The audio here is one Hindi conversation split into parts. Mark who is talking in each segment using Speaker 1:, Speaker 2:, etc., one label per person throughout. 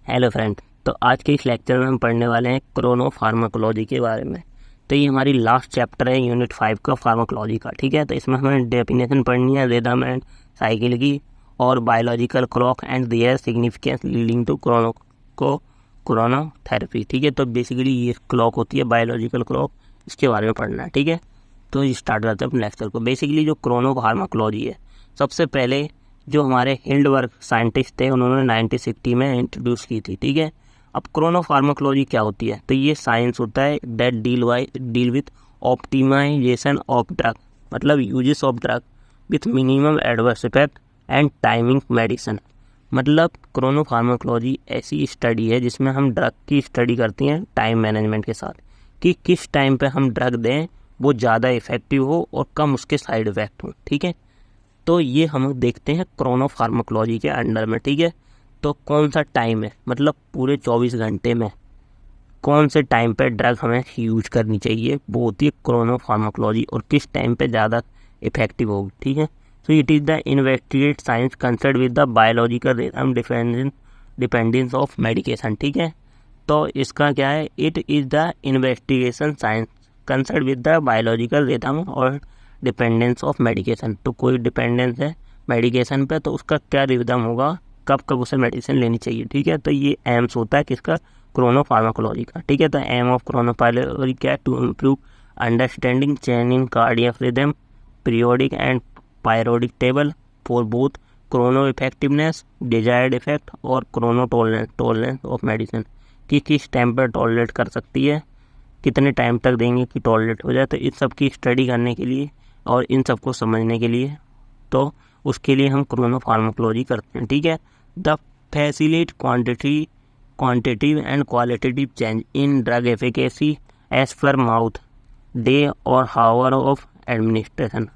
Speaker 1: Hello friend. तो आज के इस लेक्चर में हम पढ़ने वाले हैं क्रोनोफार्माकोलॉजी के बारे में। तो ये हमारी लास्ट चैप्टर है यूनिट 5 का फार्माकोलॉजी का। ठीक है, तो इसमें हमें डेफिनेशन पढ़नी है रिदम एंड साइकिल की और biological clock and their significance leading to chronotherapy. ठीक है, तो बेसिकली ये क्लॉक होती है बायोलॉजिकल क्लॉक, इसके बारे में पढ़ना है। ठीक है, तो स्टार्ट करते हैं अपने लेक्चर को। बेसिकली जो क्रोनोफार्माकोलॉजी है, सबसे पहले जो हमारे हिल्डबर्ग साइंटिस्ट थे उन्होंने 1960 में इंट्रोड्यूस की थी। ठीक है, अब क्रोनोफार्माकोलॉजी क्या होती है? तो ये साइंस होता है that deal with optimisation of drug, मतलब usages of drug with minimum adverse effect and timing medicine. मतलब क्रोनोफार्माकोलॉजी ऐसी स्टडी है जिसमें हम ड्रग की स्टडी करते हैं टाइम मैनेजमेंट के साथ, कि किस टाइम पे हम ड्रग दें वो ज़्यादा इफेक्टिव हो और कम उसके साइड इफेक्ट हो। ठीक है, तो ये हम देखते हैं क्रोनोफार्माकोलॉजी के अंडर में। ठीक है, तो कौन सा टाइम है, मतलब पूरे 24 घंटे में कौन से टाइम पे ड्रग हमें यूज करनी चाहिए, वो होती है क्रोनोफार्माकोलॉजी, और किस टाइम पे ज़्यादा इफेक्टिव होगी। ठीक है, so it is the investigate science concern with the biological rhythm dependence of medication. ठीक है, तो इसका क्या है, it is the investigation science concern with the biological rhythm और डिपेंडेंस ऑफ मेडिकेशन। तो कोई डिपेंडेंस है मेडिकेशन पे, तो उसका क्या रिदम होगा, कब कब उसे मेडिसिन लेनी चाहिए। ठीक है, तो ये एम्स होता है किसका, क्रोनोफार्माकोलॉजी का। ठीक है, तो एम ऑफ क्रोनोफार्माकोलॉजी क्या है, to improve understanding change in cardiac rhythm, periodic and aperiodic table for both chrono effectiveness, desired effect और क्रोनो टॉलरेंस ऑफ मेडिसिन, कि किस टाइम पर टॉलरेट कर सकती है, कितने टाइम तक देंगे कि टॉलरेट हो जाए। तो इस सब की स्टडी करने के लिए और इन सबको समझने के लिए, तो उसके लिए हम क्रोनोफार्माकोलॉजी करते हैं। ठीक है, the facility quantitative and qualitative change in drug efficacy as per month day और हावर ऑफ एडमिनिस्ट्रेशन।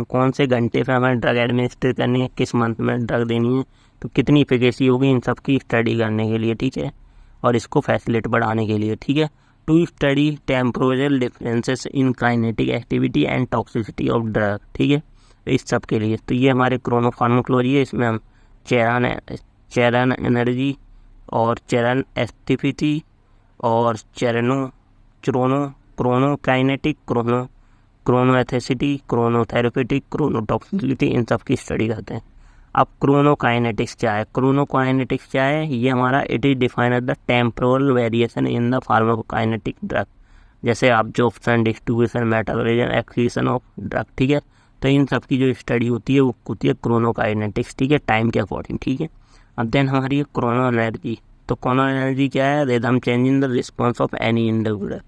Speaker 1: कौन से घंटे पे हमें ड्रग एडमिनिस्ट्रेट करनी है, किस मंथ में ड्रग देनी है, तो कितनी एफिकेसी होगी, इन सब की स्टडी करने के लिए। ठीक है, और इसको फैसिलिटी बढ़ाने के लिए। ठीक है, to study temporal differences in kinetic activity and toxicity of drug. ठीक है, इस सब के लिए तो ये हमारे क्रोनोफार्माकोलॉजी है। इसमें हम चेरन एनर्जी और चेरन एस्टिफिटी और क्रोनोकाइनेटिक, क्रोनोएथेसिटी, क्रोनोथेरेपेटिक, क्रोनोटॉक्सिसिटी, इन सब की स्टडी करते हैं। अब क्रोनोकाइनेटिक्स क्या है? क्रोनोकाइनेटिक्स क्या है, ये हमारा it is defined as the temporal variation in the pharmacokinetic drug, जैसे absorption, distribution, metabolism, excretion of drug. ठीक है, तो इन सब की जो स्टडी होती है वो होती है क्रोनोकाइनेटिक्स। ठीक है, टाइम के अकॉर्डिंग। ठीक है, अब देन हमारी है क्रोनो एनर्जी। तो क्रोनो एनर्जी क्या है, rhythm change in the response of any individual.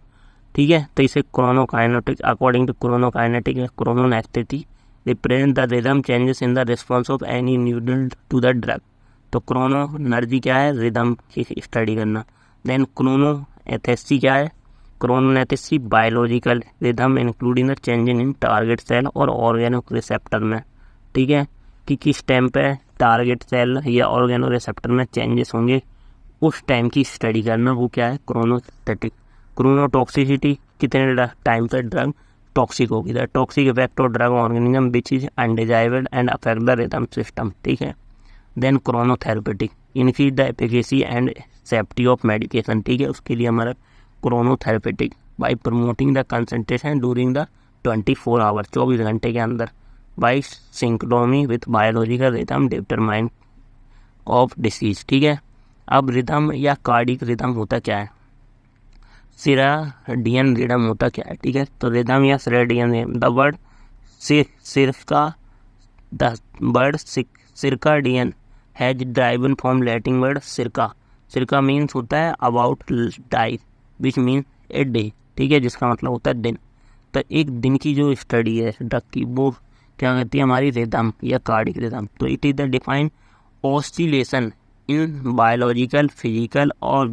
Speaker 1: ठीक है, तो इसे chronokinetics according to chronokinetic chronesthesy represent the rhythm changes in the response of any individual to the drug. तो क्रोनो एनर्जी क्या है, रिदम की स्टडी करना। देन क्रोनो एथेसी क्या है, chronesthesy biological rhythm including the change in target cell और ऑर्गेनो रिसेप्टर में। ठीक है, कि किस टाइम पे टारगेट सेल या ऑर्गेनो रिसेप्टर में चेंजेस होंगे, उस टाइम की स्टडी करना, वो क्या है, क्रोनोस्थेटिक। क्रोनोटॉक्सिसिटी, कितने टाइम पे ड्रग टॉक्सिक होगी, the toxic effect of drug organism which is undesirable and affect the rhythm system. ठीक है, then chronotherapeutic, increase the efficacy and safety of medication. ठीक है, उसके लिए हमारा chronotherapeutic by promoting the concentration during the 24 hour, 24 घंटे के अंदर, by synchrony with biological rhythm determine of disease. ठीक है, अब रिदम या कार्डिक रिदम होता क्या है, सिराडियन रिदम होता क्या है। ठीक है, तो रिदम या circadian, the word circadian has driven from Latin word circa. Circa means होता है about time which means a day. ठीक है, जिसका मतलब होता है दिन। तो एक दिन की जो स्टडी है ड्रग की, वो क्या कहती है, हमारी रिदम या कार्डिक रिदम। तो it is the defined oscillation in biological, physical और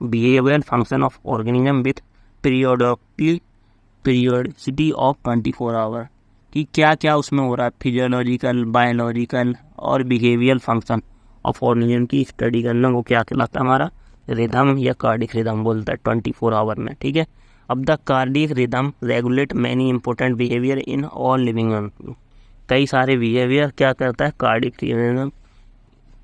Speaker 1: behavioral function of organism with periodicity of 24 hour, कि क्या क्या उसमें हो रहा है, फिजियोलॉजिकल, बायोलॉजिकल और बिहेवियल फंक्शन ऑफ ऑर्गेनिज्म की स्टडी करना, वो क्या कहलाता है, हमारा रिदम या कार्डिक रिदम बोलता है 24 आवर में। ठीक है, अब the cardiac rhythm regulate many important behaviour in all living. कई सारे बिहेवियर क्या करता है कार्डिक रिदम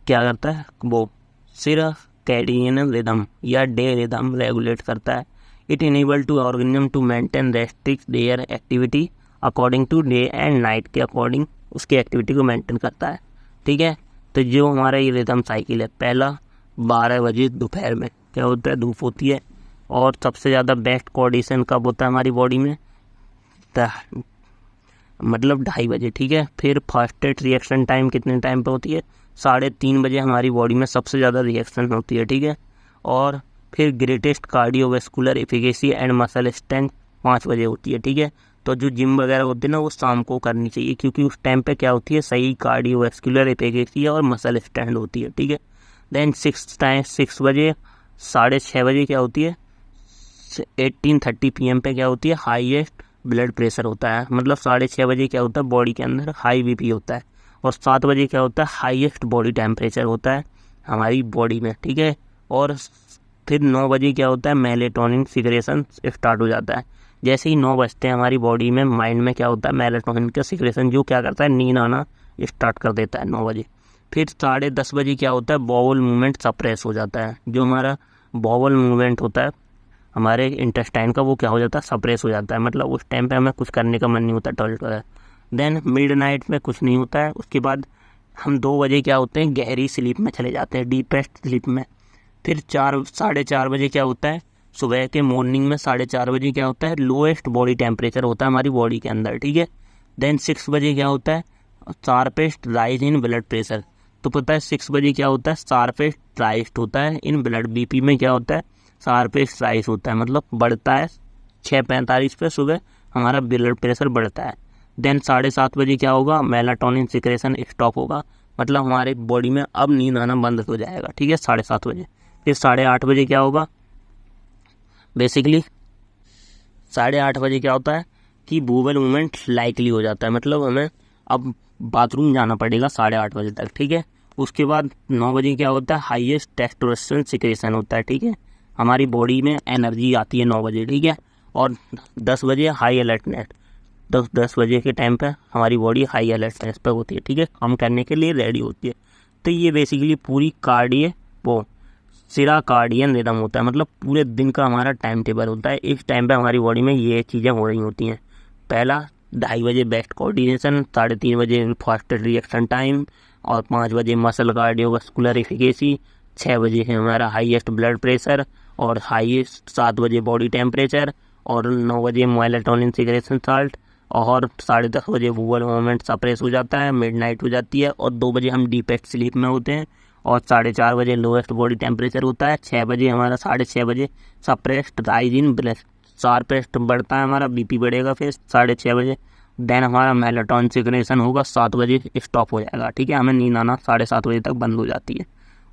Speaker 1: क्या करता है, वो सर्कैडियन रिदम या डे रिदम रेगुलेट करता है। It enable to organism to maintain restrict their activity according to day and night के अकॉर्डिंग उसकी एक्टिविटी को मेंटेन करता है। ठीक है, तो जो हमारा ये रिदम साइकिल है, पहला 12 बजे दोपहर में क्या होता है, धूप होती है, और सबसे ज़्यादा बेस्ट कोऑर्डिनेशन कब होता है हमारी बॉडी में, मतलब 2:30 बजे। ठीक है, फिर फास्टेस्ट रिएक्शन टाइम कितने टाइम पे होती है, 3:30 बजे हमारी बॉडी में सबसे ज़्यादा रिएक्शन होती है। ठीक है, और फिर greatest cardiovascular efficacy and muscle strength 5 बजे होती है। ठीक है, तो जो जिम वगैरह होती है ना वो शाम को करनी चाहिए, क्योंकि उस टाइम पे क्या होती है, सही कार्डियोवैस्कुलर एफिकेसी और मसल स्ट्रेंथ होती है। ठीक है, देन 6 बजे 6:30 बजे क्या होती है, 18:30 PM पे क्या होती है, हाईएस्ट ब्लड प्रेशर होता है। मतलब 6:30 बजे क्या होता है, बॉडी के अंदर हाई BP होता है। और 7 बजे क्या होता है, हाईएस्ट बॉडी टेम्परेचर होता है हमारी बॉडी में। ठीक है, और फिर 9 बजे क्या होता है, मेलेटोनिन सिक्रेशन स्टार्ट हो जाता है। जैसे ही 9 बजते हैं हमारी बॉडी में, माइंड में क्या होता है, मेलेटोनिन का सिक्रेशन, जो क्या करता है, नींद आना स्टार्ट कर देता है 9 बजे। फिर 10:30 बजे क्या होता है, बाउल मूवमेंट सप्रेस हो जाता है। जो हमारा बाउल मूवमेंट होता है हमारे इंटेस्टाइन का, वो क्या हो जाता है, सप्रेस हो जाता है। मतलब उस टाइम पे हमें कुछ करने का मन नहीं होता, टॉयलेट वगैरह। देन मिडनाइट में कुछ नहीं होता है। उसके बाद हम 2 बजे क्या होते हैं, गहरी स्लीप में चले जाते हैं, डीपेस्ट स्लीप में। फिर 4-4:30 बजे क्या होता है, सुबह के मॉर्निंग में 4:30 बजे क्या होता है, लोएस्ट बॉडी टेम्परेचर होता है हमारी बॉडी के अंदर। ठीक है, देन 6 बजे क्या होता है, sharpest rise in blood pressure. तो पता है 6 बजे क्या होता है, शार्पेस्ट राइज होता है इन ब्लड, BP में क्या होता है, शार्पेस्ट राइज होता है, मतलब बढ़ता है 6:45 पे सुबह हमारा ब्लड प्रेशर बढ़ता है। देन 7:30 बजे क्या होगा, मेलाटोनिन सिक्रेशन स्टॉप होगा, मतलब हमारे बॉडी में अब नींद आना बंद हो जाएगा। ठीक है, 7:30 बजे। फिर 8:30 बजे क्या होगा, बेसिकली 8:30 बजे क्या होता है कि बूबल मूवमेंट लाइकली हो जाता है, मतलब हमें अब बाथरूम जाना पड़ेगा 8:30 बजे तक। ठीक है, उसके बाद 9 बजे क्या होता है, हाईएस्ट टेस्टोस्टेरोन सिक्रेशन होता है। ठीक है, हमारी बॉडी में एनर्जी आती है 9 बजे। ठीक है, और 10 बजे हाई अलर्टनेस, 10 बजे के टाइम पे हमारी बॉडी हाई अलर्टनेस पे होती है। ठीक है, काम करने के लिए रेडी होती है। तो ये बेसिकली पूरी सर्कैडियन रिदम होता है, मतलब पूरे दिन का हमारा टाइम टेबल होता है। इस टाइम पे हमारी बॉडी में ये चीज़ें हो रही होती हैं। पहला 2:30 बजे बेस्ट कोऑर्डिनेशन, 3:30 बजे फास्टेस्ट रिएक्शन टाइम, और 5 बजे मसल कार्डियोवैस्कुलर एफिकेसी, 6 बजे है हमारा हाईएस्ट ब्लड प्रेशर, और हाईएस्ट 7 बजे बॉडी टेम्परेचर, और 9 बजे मेलाटोनिन सिक्रेशन साल्ट, और 10:30 बजे बूबल मूवमेंट सप्रेस हो जाता है, मिडनाइट हो जाती है, और 2 बजे हम डीपेस्ट स्लीप में होते हैं, और 4:30 बजे लोएस्ट बॉडी टेम्परेचर होता है। 6 बजे हमारा 6:30 बजे suppressed rise in blood, sharpest बढ़ता है हमारा, BP बढ़ेगा फिर 6:30 बजे। देन हमारा मेलाटोनिन सिक्रेशन होगा, 7 बजे स्टॉप हो जाएगा। ठीक है, हमें नींद आना 7:30 बजे तक बंद हो जाती है।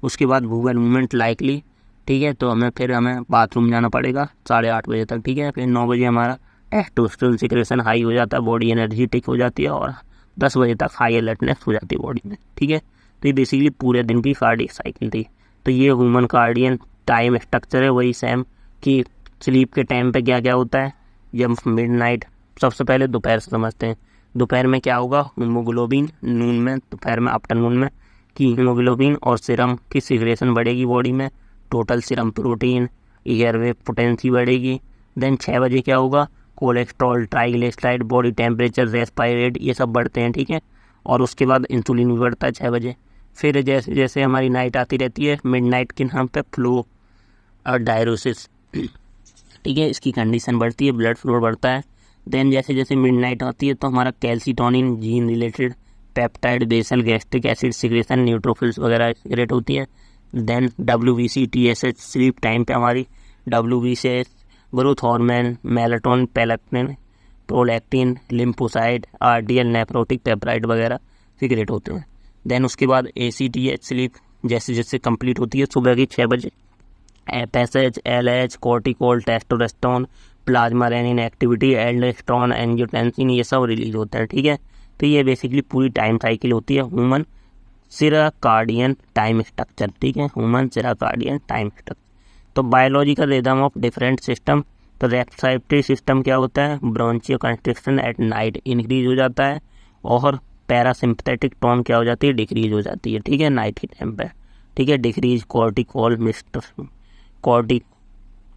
Speaker 1: उसके बाद बूबल मूवमेंट लाइकली, ठीक है, तो हमें बाथरूम जाना पड़ेगा 8:30 बजे तक। ठीक है, फिर 9 बजे हमारा टेस्टोस्टेरोन सिक्रेशन हाई हो जाता है, बॉडी एनर्जेटिक हो जाती है, और 10 बजे तक हाई अलर्टनेस हो जाती है बॉडी में। ठीक है, तो ये बेसिकली पूरे दिन की कार्डियक साइकिल थी। तो ये ह्यूमन कार्डियन टाइम स्ट्रक्चर है, वही सेम कि स्लीप के टाइम पे क्या क्या होता है। जब मिडनाइट, सबसे पहले दोपहर समझते हैं। दोपहर में क्या होगा, हीमोग्लोबिन, नून में, दोपहर में, आफ्टरनून में, कि हीमोग्लोबिन और सीरम की सिक्रेशन बढ़ेगी बॉडी में, total serum protein, airway potency बढ़ेगी। देन 6 बजे क्या होगा, कोलेस्ट्रॉल, ट्राइग्लिसराइड, बॉडी टेम्परेचर, रेस्पिरेट, ये सब बढ़ते हैं। ठीक है, और उसके बाद इंसुलिन भी बढ़ता है 6 बजे। फिर जैसे जैसे हमारी नाइट आती रहती है, मिडनाइट के नाम पे फ्लो और डायरोसिस, ठीक है, इसकी कंडीशन बढ़ती है, ब्लड फ्लो बढ़ता है। देन जैसे जैसे मिडनाइट आती है तो हमारा calcitonin, gene related peptide, basal, gastric acid secretion, neutrophils वगैरह सिक्रेट होती है। Then WBC, TSH, sleep time पे हमारी WBC, growth hormone, melatonin, prolactin, prolactin, lymphocyte, RDL, nephrotic peptide वगैरह सिक्रेट होते हैं। देन उसके बाद ACTH स्लीप जैसे जैसे कंप्लीट होती है सुबह की 6 बजे, FSH, LH, cortisol, testosterone, plasma renin activity, aldosterone, angiotensin, ये सब रिलीज होता है। ठीक है, तो ये बेसिकली पूरी टाइम साइकिल होती है ह्यूमन सर्कैडियन टाइम स्ट्रक्चर। ठीक है, ह्यूमन सर्कैडियन टाइम स्ट्रक्चर। तो biological rhythm of different system, तो रेस्पिरेटरी सिस्टम क्या होता है, ब्रोंचियो कंस्ट्रिक्शन एट नाइट इंक्रीज हो जाता है, और पैरासिम्पथेटिक टोन क्या हो जाती है, डिक्रीज हो जाती है, ठीक है, नाइट के टाइम पे, ठीक है, डिक्रीज कॉर्टिकॉल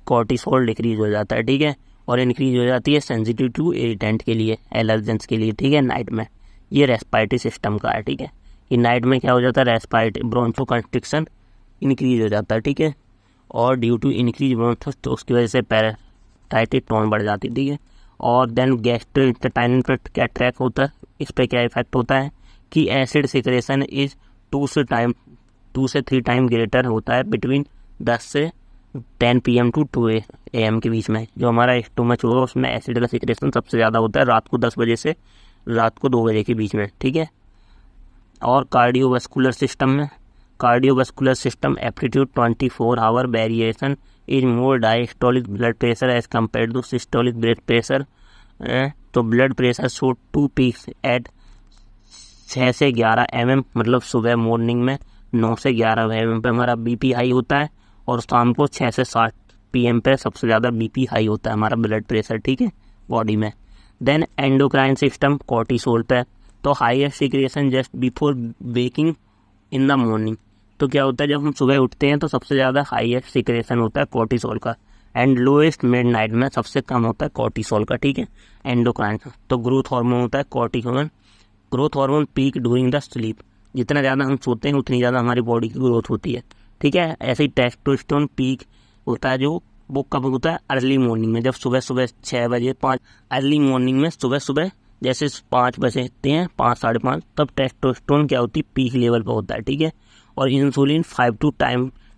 Speaker 1: कॉर्टिसोल डिक्रीज हो जाता है, ठीक है, और इंक्रीज हो जाती है सेंसिटिव टू इरिटेंट के लिए, एलर्जेंस के लिए, ठीक है, नाइट में। ये रेस्पिरेटरी सिस्टम का है, ठीक है, कि नाइट में क्या हो जाता है, रेस्पिरेटरी ब्रोंचो कंस्ट्रिक्शन इंक्रीज हो जाता है, ठीक है, और ड्यू टू इंक्रीज ब्रोंथस तो उसकी वजह से पैराटाइटिक टोन बढ़ जाती है, ठीक है। और देन गैस्ट्रोइंटेस्टाइनल पर क्या ट्रैक होता है, इस पर क्या इफेक्ट होता है कि एसिड सिक्रेशन इज 2 से 3 टाइम ग्रेटर होता है बिटवीन 10 से 10 PM टू 2 AM के बीच में। जो हमारा स्टोमच होगा उसमें एसिड का सिक्रेशन सबसे ज़्यादा होता है रात को 10 बजे से रात को 2 बजे के बीच में, ठीक है। और cardiovascular system aptitude 24 hour variation is more diastolic blood pressure as compare to systolic blood pressure. तो blood pressure show 2 peaks at 6 से 11 mm, मतलब सुबह मॉर्निंग में 9 से 11 mm पे हमारा BP हाई होता है, और शाम को 6 से 7 PM पे सबसे ज़्यादा BP हाई होता है हमारा ब्लड प्रेशर, ठीक है, बॉडी में। देन एंडोक्राइन सिस्टम कॉर्टिसोल पे, तो highest secretion just before waking in the morning. तो क्या होता है जब हम सुबह उठते हैं तो सबसे ज़्यादा हाईएस्ट सिक्रेशन होता है कॉर्टिसोल का, एंड लोएस्ट मिड नाइट में सबसे कम होता है कॉर्टिसोल का, ठीक है, एंडोक्राइन। तो ग्रोथ हार्मोन होता है cortisol, growth hormone peak during the sleep. जितना ज़्यादा हम सोते हैं उतनी ज़्यादा हमारी बॉडी की ग्रोथ होती है, ठीक है। ऐसे ही टेस्टोस्टेरोन पीक होता है जो वो कब होता है, अर्ली मॉर्निंग में, जब सुबह 6 बजे 5 अर्ली मॉर्निंग में सुबह जैसे 5 बजते हैं 5 साढ़े 5, तब टेस्टोस्टेरोन क्या होती है, पीक लेवल पर होता है, ठीक है। और insulin 5 to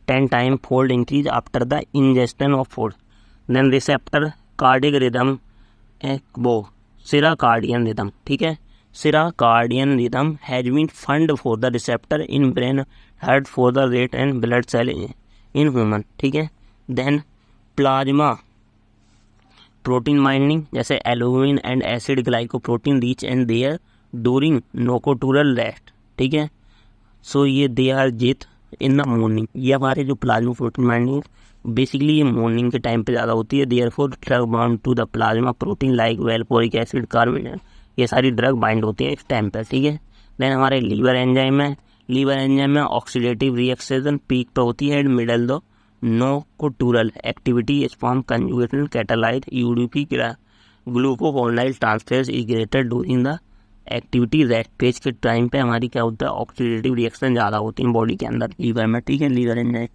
Speaker 1: 10 time fold increase after the injection of food. Then receptor cardiac rhythm, वो सिराकार्डियन रिदम, ठीक है, circadian rhythm has been found for the receptor in brain head for the rat and blood cell in human, ठीक है। देन प्लाज्मा प्रोटीन बाइंडिंग, जैसे albumin and acid glycoprotein reach and there during nocturnal rest, ठीक है। सो ये दे आर जित इन द मॉर्निंग। ये हमारे जो प्लाज्मा प्रोटीन बाइंडिंग बेसिकली ये मॉर्निंग के टाइम पे ज़्यादा होती है। Therefore drug bound to the plasma protein like valproic acid, carbonate, ये सारी ड्रग बाइंड होती है इस टाइम पर, ठीक है। देन हमारे लीवर एंजाइम में ऑक्सीडेटिव रिएक्शन पीक पे होती है, एंड मिडल दो nocturnal activity spawn conjugation catalyst UDP glucuronyl transferase is greater during the activity. Rest phase के टाइम पे हमारी क्या होता है, ऑक्सीडेटिव रिएक्शन ज़्यादा होती है बॉडी के अंदर, लीवर में, ठीक है, लीवर एंजाइम,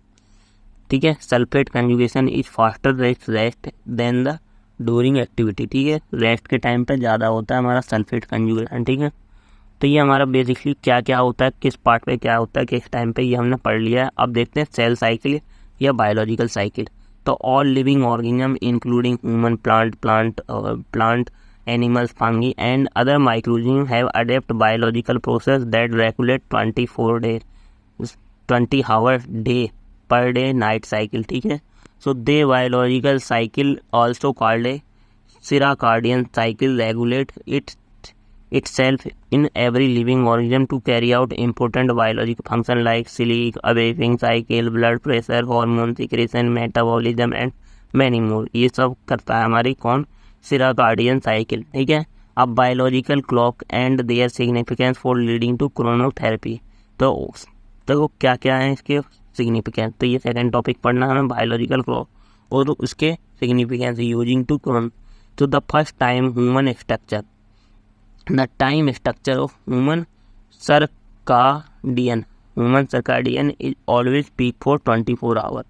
Speaker 1: ठीक है। Sulphate conjugation is faster rest than the during activity, ठीक है, रेस्ट के टाइम पे ज़्यादा होता है हमारा सल्फेट कंजुगेशन, ठीक है। तो ये हमारा बेसिकली क्या क्या होता है, किस पार्ट पे क्या होता है, किस टाइम पे, ये हमने पढ़ लिया है। अब देखते हैं सेल साइकिल या बायोलॉजिकल साइकिल। तो all living organism including human, plant animals, fungi and other microorganisms have adapted biological process that regulate 20 hour day per day night cycle, ठीक है। So the biological cycle also called a circadian cycle regulate itself in every living organism to carry out important biological function like sleep, awakening cycle, blood pressure, hormone secretion, metabolism and many more। ये सब करता है हमारी कौन, सिराकार्डियन साइकिल, ठीक है। अब biological clock and their significance for leading to chronotherapy. तो क्या क्या है इसके सिग्निफिकेंस, तो ये सेकंड टॉपिक पढ़ना है हमें, बायोलॉजिकल क्लॉक और उसके सिग्निफिकेंस यूजिंग टू क्रोन। तो the first time human structure, the time structure of human circadian is always peak for 24 hour,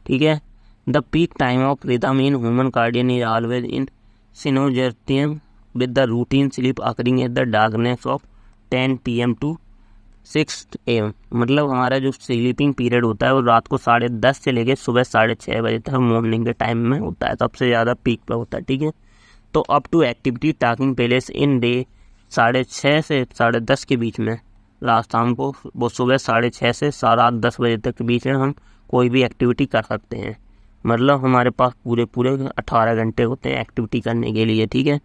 Speaker 1: ठीक है। The peak time of rhythm in human circadian is always in synergism with the routine sleep occurring at the darkness of 10 PM to 6 AM। मतलब हमारा जो स्लीपिंग पीरियड होता है वो रात को 10:30 से लेकर सुबह 6:30 बजे तक मॉर्निंग के टाइम में होता है, सबसे ज़्यादा पीक पे होता है, ठीक है। तो up to activity taking place in day 6:30 से 10:30 के बीच में, लास्ट शाम को वो सुबह 6:30 से रात 10 बजे तक के बीच में हम कोई भी एक्टिविटी कर सकते हैं। मतलब हमारे पास पूरे 18 घंटे होते हैं एक्टिविटी करने के लिए, ठीक है।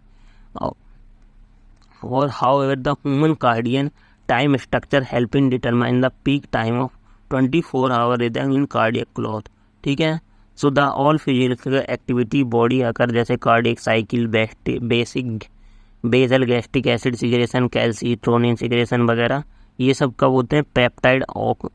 Speaker 1: और however the human circadian time structure help in determine the peak time of 24 hour rhythm in cardiac clock, ठीक है। So the all physical activity body occur, जैसे cardiac cycle, basic basal gastric acid secretion, calcitonin secretion वगैरह, ये सब कब होते हैं? पेप्टाइड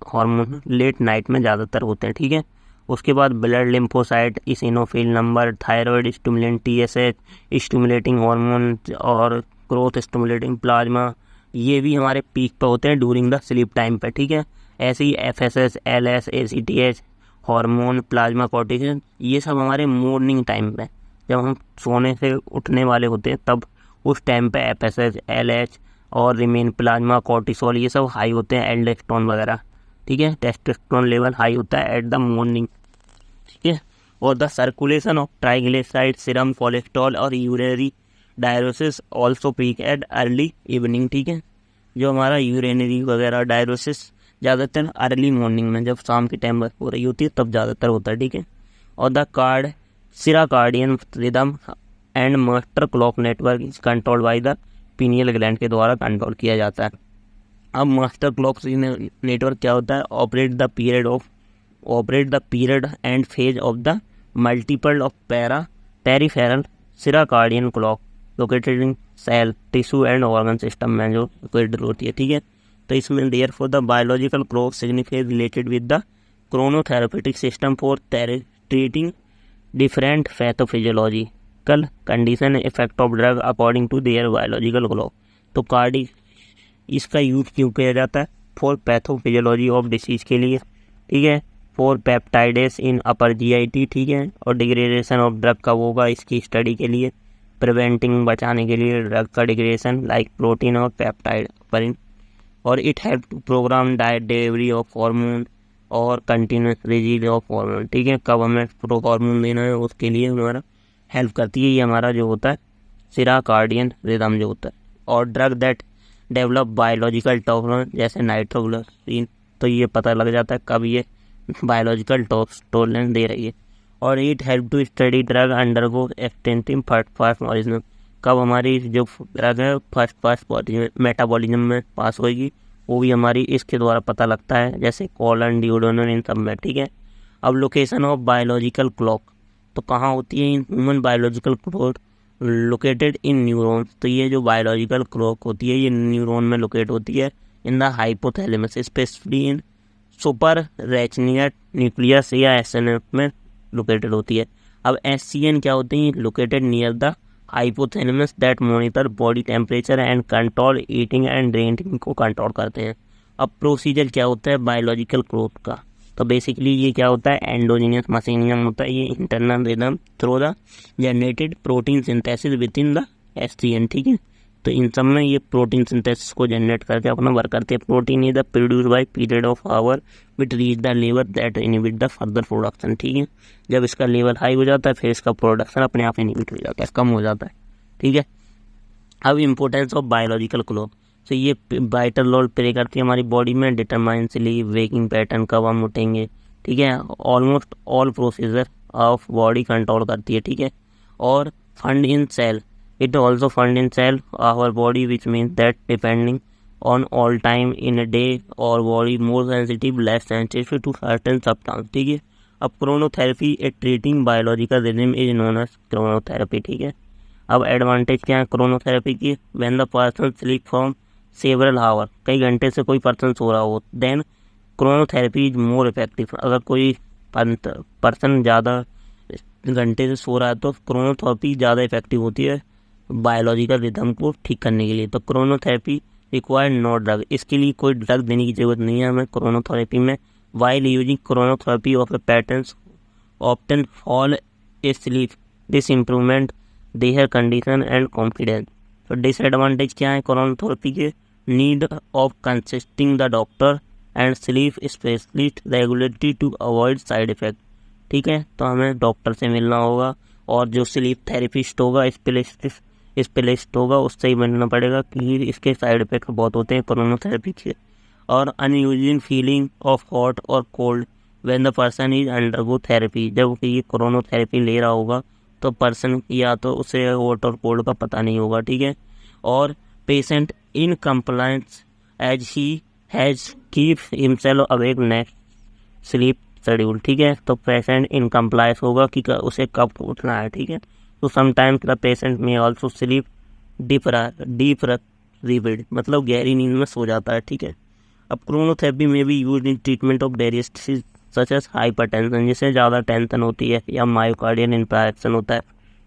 Speaker 1: हार्मोन लेट नाइट में ज़्यादातर होते हैं, ठीक है। उसके बाद blood lymphocyte, eosinophil number, thyroid stimulant, TSH stimulating hormone और ग्रोथ स्टिमुलेटिंग प्लाज्मा, ये भी हमारे पीक पर होते हैं ड्यूरिंग द स्लीप टाइम पर, ठीक है। ऐसे ही FSH, LS, ACTH hormone, plasma cortisol, ये सब हमारे मॉर्निंग टाइम पे, जब हम सोने से उठने वाले होते हैं तब उस टाइम पे FSH, LH और रिमेन प्लाज्मा कॉर्टिसोल ये सब हाई होते हैं, एल्डोस्टेरोन वगैरह, ठीक है। टेस्टोस्टेरोन लेवल हाई होता है एट द मॉर्निंग, ठीक है। और the circulation of triglyceride, serum cholesterol और urinary diuresis also peak at early evening, ठीक है। जो हमारा यूरिनरी वगैरह डायरोसिस ज़्यादातर अर्ली मॉर्निंग में, जब शाम के टाइम हो रही होती है तब ज़्यादातर होता है, ठीक है। और the circadian rhythm and master clock network is controlled by the pineal gland के द्वारा कंट्रोल किया जाता है। अब मास्टर क्लॉक नेटवर्क क्या होता है? Operate the period and phase of the multiple of peripheral circadian clock located in cell, tissue and organ system में जो लोकेटेड होती है, ठीक है। तो इसमें therefore the biological clock significance related with the chronotherapeutic system for treating different pathophysiological condition effect of drug according to their biological clock. तो कार्डिक इसका यूज क्यों किया जाता है? फॉर पैथोफिजियोलॉजी ऑफ डिसीज के लिए, ठीक है। For peptidase in upper GIT, ठीक है। और डिग्रेडेशन ऑफ ड्रग कब होगा, इसकी स्टडी के लिए। प्रिवेंटिंग, बचाने के लिए ड्रग का डिग्रेडेशन लाइक प्रोटीन और पेप्टाइड पर। और it help to program diet delivery of hormone और कंटिन्यूस रिलीज ऑफ हार्मोन, ठीक है। कब हमें प्रो हार्मोन देना है उसके लिए हमारा हेल्प करती है ये हमारा जो होता है सिराकार्डियन रिदम जो होता है। और drug that develop biological tolerance जैसे नाइट्रोग्लिसरीन, तो ये पता लग जाता है कब ये बायोलॉजिकल टॉलरेंस दे रही है। और it help to study drug undergo extensive first metabolism, कब हमारी जो ड्रग है फर्स्ट मेटाबॉलिज्म में पास होगी, वो भी हमारी इसके द्वारा पता लगता है, जैसे कॉलन, ड्यूडेनल, इन सब में, ठीक है। अब लोकेशन ऑफ बायोलॉजिकल क्लॉक, तो कहाँ होती है in human biological clock? Located in neurons, तो ये जो बायोलॉजिकल क्लॉक होती है ये न्यूरॉन में लोकेट होती है in the hypothalamus, specially in suprachiasmatic nucleus या SNF में लोकेटेड होती है। अब SCN क्या होती है? Located near the hypothalamus that monitor body temperature and control eating and drinking को कंट्रोल करते हैं। अब प्रोसीजर क्या होता है बायोलॉजिकल क्लॉक का? तो बेसिकली ये क्या होता है? एंडोजीनियस मशीनिज्म होता है, ये internal rhythm through the generated protein synthesis with in the SCN, ठीक है। तो इन सब में ये प्रोटीन सिंथेसिस को जनरेट करके अपना वर्क करते हैं। Protein is the produce by period of hour which reach the level that inhibit the further production, ठीक है। जब इसका लेवल हाई हो जाता है फिर इसका प्रोडक्शन अपने आप इनहिबिट हो जाता है, कम हो जाता है, ठीक है। अब इम्पोर्टेंस ऑफ बायोलॉजिकल क्लॉक, तो ये वाइटल रोल प्ले करती है हमारी बॉडी में, डिटरमाइन स्लीप वेकिंग पैटर्न, कब हम उठेंगे, ठीक है। Almost all procedure of body control करती है, ठीक है। और found in cell, it also found in cell our body which means that depending on all time in a day और body more sensitive less sensitive to certain substance, ठीक है। अब chronotherapy a treating biological rhythm is known as chronotherapy, ठीक है। अब एडवांटेज क्या है क्रोनोथेरेपी की? When the person sleep from several our, कई घंटे से कोई पर्सन सो रहा हो, then chronotherapy is more effective. अगर कोई पर्सन ज़्यादा घंटे से सो रहा है तो क्रोनोथेरेपी ज़्यादा इफेक्टिव होती है बायोलॉजिकल रिदम को ठीक करने के लिए। तो क्रोनोथेरेपी रिक्वायर नो ड्रग, इसके लिए कोई ड्रग देने की जरूरत नहीं है हमें क्रोनोथेरेपी में। While using chronotherapy of a patterns often fall asleep, this improvement their condition and confidence. तो डिसएडवांटेज क्या है क्रोनोथेरेपी के? Need of consisting the doctor and sleep specialist regulatory to avoid side effect, ठीक है। तो हमें डॉक्टर से मिलना होगा और जो स्लीप थेरेपिस्ट होगा स्पेशलिस्ट होगा उससे ही मिलना पड़ेगा कि इसके साइड इफेक्ट बहुत होते हैं क्रोनोथेरेपी के। और अनयूजिंग फीलिंग ऑफ हॉट और cold when the person is undergo therapy, जब ये क्रोनोथेरेपी ले रहा होगा तो पर्सन या तो उसे हॉट और कोल्ड का पता नहीं होगा, ठीक है। और patient in compliance as he has keep himself awake next sleep schedule, ठीक है। तो पेशेंट इन कंप्लायंस होगा कि उसे कब उठना है, ठीक है। तो समटाइम्स द पेशेंट में ऑल्सो स्लीप डीप रिपिड मतलब गहरी नींद में सो जाता है, ठीक है। अब क्रोनोथेरेपी में भी use in treatment of various disease such as hypertension, जिससे ज़्यादा टेंशन होती है, या मायोकार्डियल इंफार्क्शन होता है,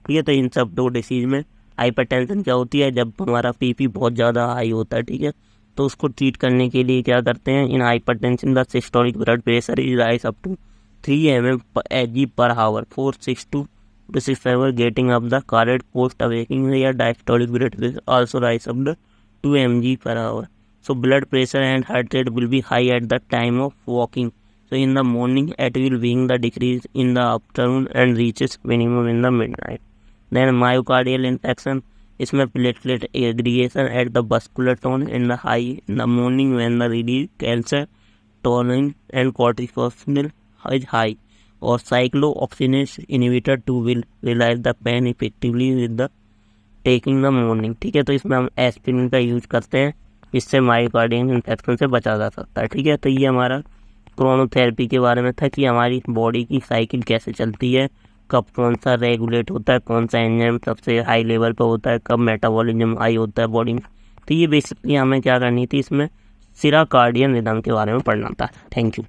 Speaker 1: ठीक है। तो इन सब दो डिसीज में हाइपरटेंशन क्या होती है, जब हमारा पीपी बहुत ज़्यादा हाई होता है, ठीक है। तो उसको ट्रीट करने के लिए क्या करते हैं, in hypertension the systolic blood pressure is rise up to 3 mm/Hg per hour for 6 to 6 hours getting up the cardiac post awakening, या diastolic blood pressure also rise up the 2 mg/hour. So blood pressure and heart rate will be high at the time of walking. So in the morning it will being the decrease in the afternoon and reaches minimum in the midnight. Then myocardial infarction, इसमें platelet aggregation at the vascular tone in the high in the morning when the release calcium, taurine and cortisol is high, और cyclooxygenase inhibitor 2 will realize the pain effectively with the taking the morning, ठीक है। तो इसमें हम एस्पिरिन का यूज करते हैं, इससे मायोकार्डियल इन्फेक्शन से बचा जा सकता है, ठीक है। तो ये हमारा क्रोनोथेरेपी के बारे में था कि हमारी बॉडी की साइकिल कैसे चलती है, कब कौन सा रेगुलेट होता है, कौन सा एंजाइम सबसे हाई लेवल पर होता है, कब मेटाबॉलिज्म हाई होता है बॉडी में। तो ये बेसिकली हमें क्या करनी थी, इसमें सिराकार्डियन रिदम के बारे में पढ़ना था। Thank you.